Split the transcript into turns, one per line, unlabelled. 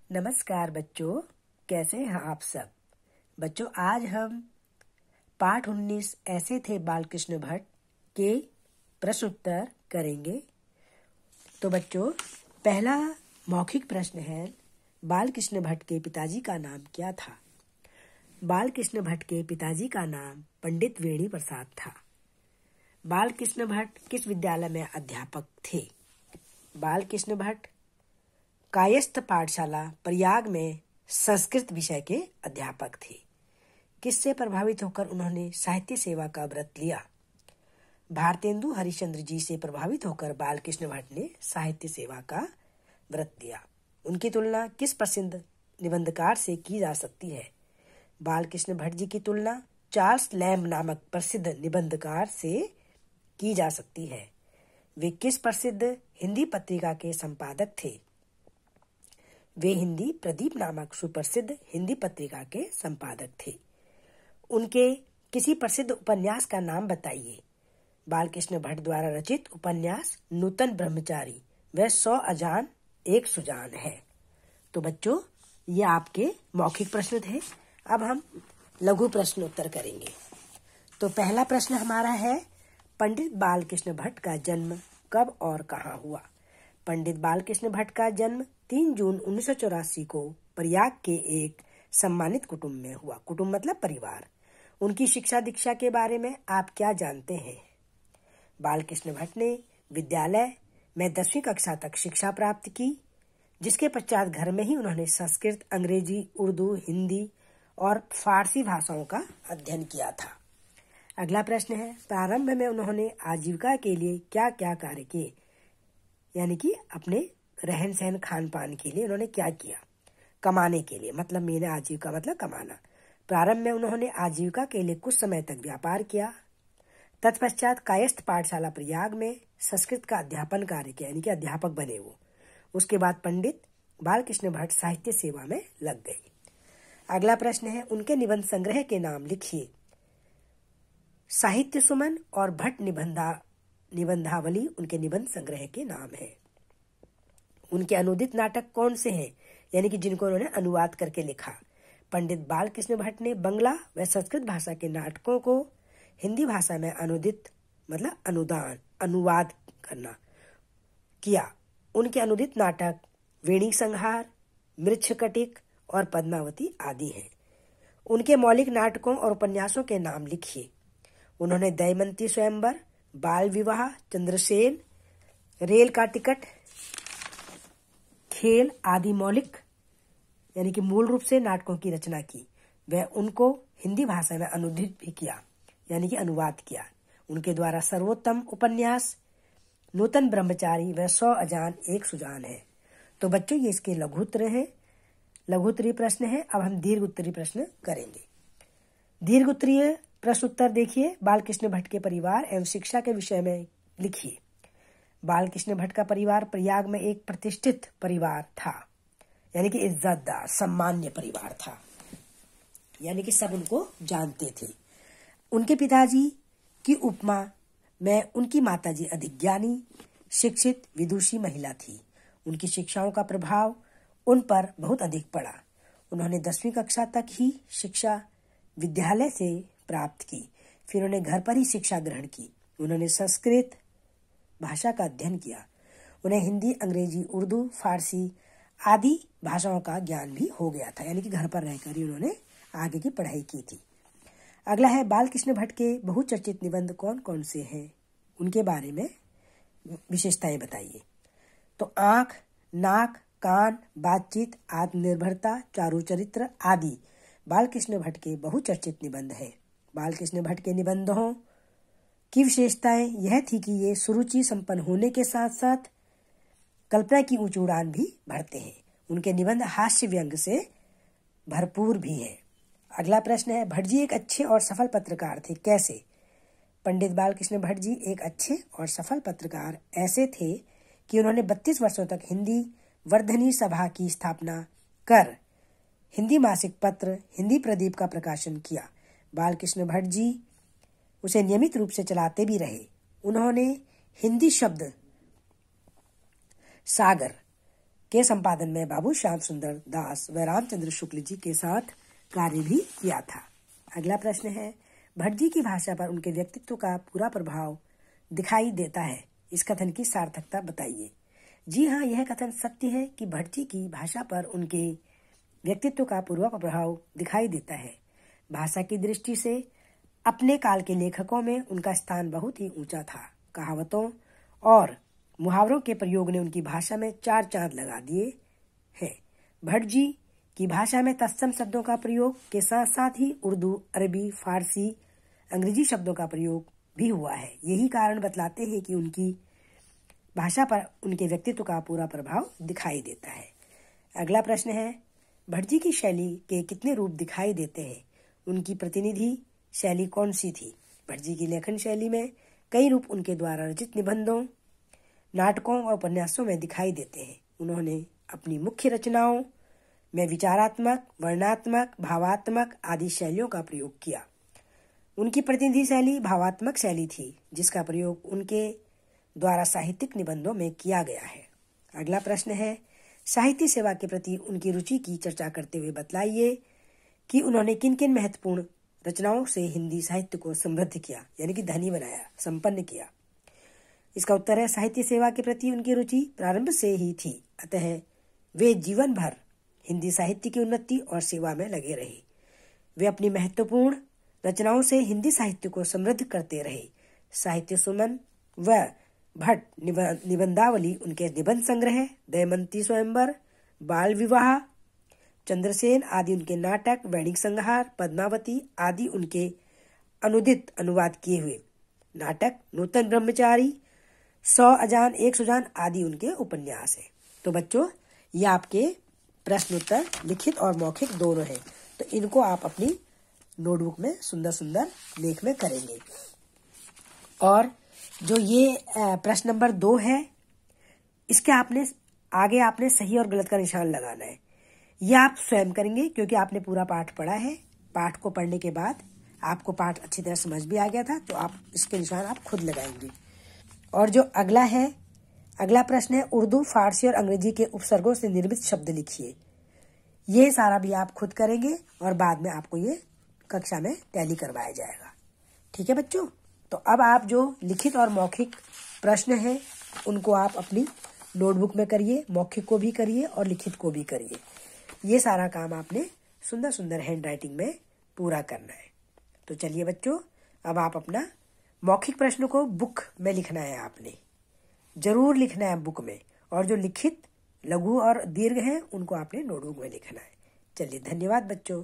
नमस्कार बच्चों, कैसे हैं आप सब। बच्चों, आज हम पाठ 19 ऐसे थे बालकृष्ण भट्ट के प्रश्न उत्तर करेंगे। तो बच्चों, पहला मौखिक प्रश्न है, बालकृष्ण भट्ट के पिताजी का नाम क्या था। बालकृष्ण भट्ट के पिताजी का नाम पंडित वेणी प्रसाद था। बालकृष्ण भट्ट किस विद्यालय में अध्यापक थे। बालकृष्ण भट्ट कायस्थ पाठशाला प्रयाग में संस्कृत विषय के अध्यापक थे। किससे प्रभावित होकर उन्होंने साहित्य सेवा का व्रत लिया। भारतेंदु हरिश्चंद्र जी से प्रभावित होकर बालकृष्ण भट्ट ने साहित्य सेवा का व्रत लिया। उनकी तुलना किस प्रसिद्ध निबंधकार से की जा सकती है। बालकृष्ण भट्ट जी की तुलना चार्ल्स लैम्ब नामक प्रसिद्ध निबंधकार से की जा सकती है। वे किस प्रसिद्ध हिंदी पत्रिका के संपादक थे। वे हिंदी प्रदीप नामक सुप्रसिद्ध हिंदी पत्रिका के संपादक थे। उनके किसी प्रसिद्ध उपन्यास का नाम बताइए। बालकृष्ण भट्ट द्वारा रचित उपन्यास नूतन ब्रह्मचारी व 100 अजान एक सुजान है। तो बच्चों, ये आपके मौखिक प्रश्न थे। अब हम लघु प्रश्न उत्तर करेंगे। तो पहला प्रश्न हमारा है, पंडित बालकृष्ण भट्ट का जन्म कब और कहाँ हुआ। पंडित बालकृष्ण भट्ट का जन्म 3 जून 1984 को प्रयाग के एक सम्मानित कुटुंब में हुआ। कुटुंब मतलब परिवार। उनकी शिक्षा दीक्षा के बारे में आप क्या जानते हैं। बालकृष्ण भट्ट ने विद्यालय में 10वीं कक्षा तक शिक्षा प्राप्त की, जिसके पश्चात घर में ही उन्होंने संस्कृत, अंग्रेजी, उर्दू, हिंदी और फारसी भाषाओं का अध्ययन किया था। अगला प्रश्न है, प्रारंभ में उन्होंने आजीविका के लिए क्या क्या कार्य किए, यानी कि अपने रहन सहन खान पान के लिए उन्होंने क्या किया। कमाने के लिए मतलब मैंने आजीविका मतलब कमाना। प्रारंभ में उन्होंने आजीविका के लिए कुछ समय तक व्यापार किया। तत्पश्चात कायस्थ पाठशाला प्रयाग में संस्कृत का अध्यापन कार्य किया, यानी कि अध्यापक बने वो। उसके बाद पंडित बालकृष्ण भट्ट साहित्य सेवा में लग गए। अगला प्रश्न है, उनके निबंध संग्रह के नाम लिखिए। साहित्य सुमन और भट्ट निबंधावली उनके निबंध संग्रह के नाम है। उनके अनुदित नाटक कौन से हैं, यानी कि जिनको उन्होंने अनुवाद करके लिखा। पंडित बालकृष्ण भट्ट ने बंगला व संस्कृत भाषा के नाटकों को हिंदी भाषा में अनुदित मतलब अनुवाद करना किया। उनके अनुदित नाटक वेणी संहार, मृच्छकटिक और पद्मावती आदि हैं। उनके मौलिक नाटकों और उपन्यासों के नाम लिखिए। उन्होंने दमयंती स्वयंवर, बाल विवाह, चंद्रसेन, रेल का टिकट, खेल आदि मौलिक यानी कि मूल रूप से नाटकों की रचना की। वह उनको हिंदी भाषा में अनुदित भी किया, यानी कि अनुवाद किया। उनके द्वारा सर्वोत्तम उपन्यास नूतन ब्रह्मचारी व 100 अजान एक सुजान है। तो बच्चों, ये इसके लघुत्तरीय प्रश्न है। अब हम दीर्घ उत्तरीय प्रश्न करेंगे। दीर्घ उत्तरीय प्रश्न उत्तर देखिए। बालकृष्ण भट्ट के परिवार एवं शिक्षा के विषय में लिखिए। बालकृष्ण भट्ट का परिवार प्रयाग में एक प्रतिष्ठित परिवार था, यानी कि इज्जतदार सम्मान्य परिवार था, यानी कि सब उनको जानते थे। उनके पिताजी की उपमा में उनकी माताजी अधिक ज्ञानी, शिक्षित, विदुषी महिला थी। उनकी शिक्षाओं का प्रभाव उन पर बहुत अधिक पड़ा। उन्होंने 10वीं कक्षा तक ही शिक्षा विद्यालय से प्राप्त की, फिर उन्हें घर पर ही शिक्षा ग्रहण की। उन्होंने संस्कृत भाषा का अध्ययन किया। उन्हें हिंदी, अंग्रेजी, उर्दू, फारसी आदि भाषाओं का ज्ञान भी हो गया था, यानी कि घर पर रहकर ही उन्होंने आगे की पढ़ाई की थी। अगला है, बालकृष्ण भट्ट के बहुचर्चित निबंध कौन कौन से हैं, उनके बारे में विशेषताएं बताइए। तो आंख, नाक, कान, बातचीत, आत्मनिर्भरता, चारुचरित्र आदि बालकृष्ण भट्ट के बहुचर्चित निबंध हैं। बालकृष्ण भट्ट के निबंधों की विशेषताएं यह थी कि ये सुरुचि संपन्न होने के साथ साथ कल्पना की ऊंची उड़ान भी भरते हैं। उनके निबंध हास्य व्यंग से भरपूर भी है। अगला प्रश्न है, भट्ट जी एक अच्छे और सफल पत्रकार थे, कैसे। पंडित बालकृष्ण भट्ट जी एक अच्छे और सफल पत्रकार ऐसे थे कि उन्होंने 32 वर्षों तक हिंदी वर्धनी सभा की स्थापना कर हिंदी मासिक पत्र हिंदी प्रदीप का प्रकाशन किया। बालकृष्ण भट्ट जी उसे नियमित रूप से चलाते भी रहे। उन्होंने हिंदी शब्द सागर के संपादन में बाबू श्याम सुंदर दास व रामचंद्र शुक्ल जी के साथ कार्य भी किया था। अगला प्रश्न है, भट्ट जी की भाषा पर उनके व्यक्तित्व का पूरा प्रभाव दिखाई देता है, इस कथन की सार्थकता बताइए। जी हाँ, यह कथन सत्य है कि भट्ट जी की भाषा पर उनके व्यक्तित्व का पूरा प्रभाव दिखाई देता है। भाषा की दृष्टि से अपने काल के लेखकों में उनका स्थान बहुत ही ऊंचा था। कहावतों और मुहावरों के प्रयोग ने उनकी भाषा में 4 चांद लगा दिए हैं। भट्ट जी की भाषा में तत्सम शब्दों का प्रयोग के साथ साथ ही उर्दू, अरबी, फारसी, अंग्रेजी शब्दों का प्रयोग भी हुआ है। यही कारण बतलाते हैं कि उनकी भाषा पर उनके व्यक्तित्व का पूरा प्रभाव दिखाई देता है। अगला प्रश्न है, भट्ट जी की शैली के कितने रूप दिखाई देते हैं? उनकी प्रतिनिधि शैली कौन सी थी? भट्ट जी की लेखन शैली में कई रूप उनके द्वारा रचित निबंधों, नाटकों और उपन्यासों में दिखाई देते हैं। उन्होंने अपनी मुख्य रचनाओं में विचारात्मक, वर्णनात्मक, भावात्मक आदि शैलियों का प्रयोग किया। उनकी प्रतिनिधि शैली भावात्मक शैली थी, जिसका प्रयोग उनके द्वारा साहित्यिक निबंधों में किया गया है। अगला प्रश्न है, साहित्य सेवा के प्रति उनकी रुचि की चर्चा करते हुए बतलाइए कि उन्होंने किन किन महत्वपूर्ण रचनाओं से हिंदी साहित्य को समृद्ध किया, यानी कि धनी बनाया, संपन्न किया। इसका उत्तर है, साहित्य सेवा के प्रति उनकी रुचि प्रारंभ से ही थी, अतः वे जीवन भर हिंदी साहित्य की उन्नति और सेवा में लगे रहे। वे अपनी महत्वपूर्ण रचनाओं से हिंदी साहित्य को समृद्ध करते रहे। साहित्य सुमन व भट्ट निबंधावली, उनके निबंध संग्रह, दमयंती स्वयंवर, बाल विवाह, चंद्रसेन आदि उनके नाटक, वैणिक संहार, पद्मावती आदि उनके अनुदित अनुवाद किए हुए नाटक, नूतन ब्रह्मचारी, 100 अजान 1 सुजान आदि उनके उपन्यास हैं। तो बच्चों, ये आपके प्रश्न उत्तर लिखित और मौखिक दोनों हैं, तो इनको आप अपनी नोटबुक में सुंदर सुंदर लेख में करेंगे। और जो ये प्रश्न नंबर 2 है, इसके आगे आपने सही और गलत का निशान लगाना है। ये आप स्वयं करेंगे क्योंकि आपने पूरा पाठ पढ़ा है। पाठ को पढ़ने के बाद आपको पाठ अच्छी तरह समझ भी आ गया था, तो आप इसके निशान आप खुद लगाएंगे। और जो अगला प्रश्न है, उर्दू, फारसी और अंग्रेजी के उपसर्गों से निर्मित शब्द लिखिए। ये सारा भी आप खुद करेंगे और बाद में आपको ये कक्षा में टैली करवाया जाएगा। ठीक है बच्चों, तो अब आप जो लिखित और मौखिक प्रश्न हैं उनको आप अपनी नोटबुक में करिए, मौखिक को भी करिए और लिखित को भी करिए। ये सारा काम आपने सुंदर सुंदर हैंड राइटिंग में पूरा करना है। तो चलिए बच्चों, अब आप अपना मौखिक प्रश्न को बुक में लिखना है, आपने जरूर लिखना है बुक में, और जो लिखित, लघु और दीर्घ हैं उनको आपने नोटबुक में लिखना है। चलिए, धन्यवाद बच्चों।